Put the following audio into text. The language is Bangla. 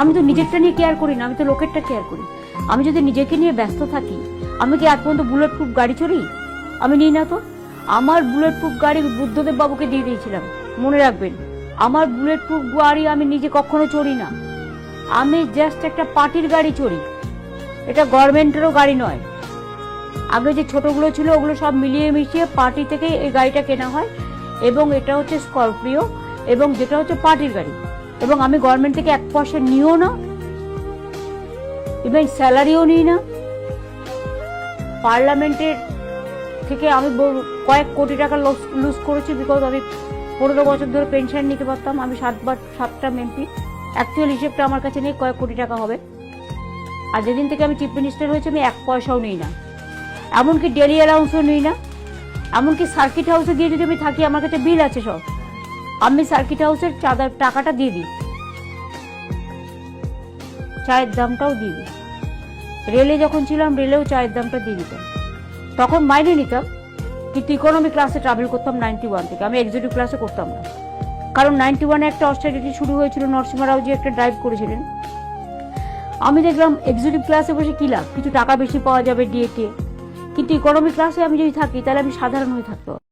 আমি তো নিজেরটা নিয়ে কেয়ার করি না, আমি তো লোকেরটা কেয়ার করি। আমি যদি নিজেকে নিয়ে ব্যস্ত থাকি, আমি কি আজ পর্যন্ত বুলেট প্রুফ গাড়ি চড়ি? আমি নিই না তো। আমার বুলেট প্রুফ গাড়ি বুদ্ধদেব বাবুকে দিয়ে দিয়েছিলাম, মনে রাখবেন। আমার বুলেট প্রুফ গাড়ি আমি নিজে কখনো চড়ি না। আমি জাস্ট একটা পার্টির গাড়ি চড়ি, এটা গভর্নমেন্টেরও গাড়ি নয়। আগে যে ছোটগুলো ছিল ওগুলো সব মিলিয়ে মিশিয়ে পার্টি থেকে এই গাড়িটা কেনা হয়, এবং এটা হচ্ছে স্করপিও, এবং যেটা হচ্ছে পার্টির গাড়ি। এবং আমি গভর্নমেন্ট থেকে 1 পয়সা নিও না, এবং স্যালারিও নিই না। পার্লামেন্টের থেকে আমি কয়েক কোটি টাকা লুজ করেছি, বিকজ আমি 15 বছর ধরে পেনশন নিতে পারতাম। আমি 7টা এমপি, অ্যাকচুয়াল হিসেবটা আমার কাছে নেই, কয়েক কোটি টাকা হবে। আর যেদিন থেকে আমি চিফ মিনিস্টার হয়েছি আমি 1 পয়সাও নিই না, এমনকি ডেলি অ্যালাউন্সও নিই না। এমনকি সার্কিট হাউসে গিয়ে যদি আমি থাকি, আমার কাছে বিল আছে সব, আমি সার্কিট হাউসের চাঁদার টাকাটা দিয়ে দিই, চায়ের দামটাও দিয়ে দিই। রেলে যখন ছিলাম, রেলেও চায়ের দামটা দিয়ে দিতাম। তখন মাইনে নিতাম, কিন্তু ইকোনমি ক্লাসে ট্রাভেল করতাম 91 থেকে, আমি এক্সিকিউটিভ ক্লাসে করতাম না। কারণ 91-এ একটা অস্ট্রেলিটি শুরু হয়েছিল, নরসিংহ রাওজি একটা ড্রাইভ করেছিলেন। আমি দেখলাম এক্সিকিউটিভ ক্লাসে বসে কি লাভ, কিছু টাকা বেশি পাওয়া যাবে ডিএ টিএ, কিন্তু ইকোনমি ক্লাসে আমি যদি থাকি তাহলে আমি সাধারণ হয়ে থাকতে হবে।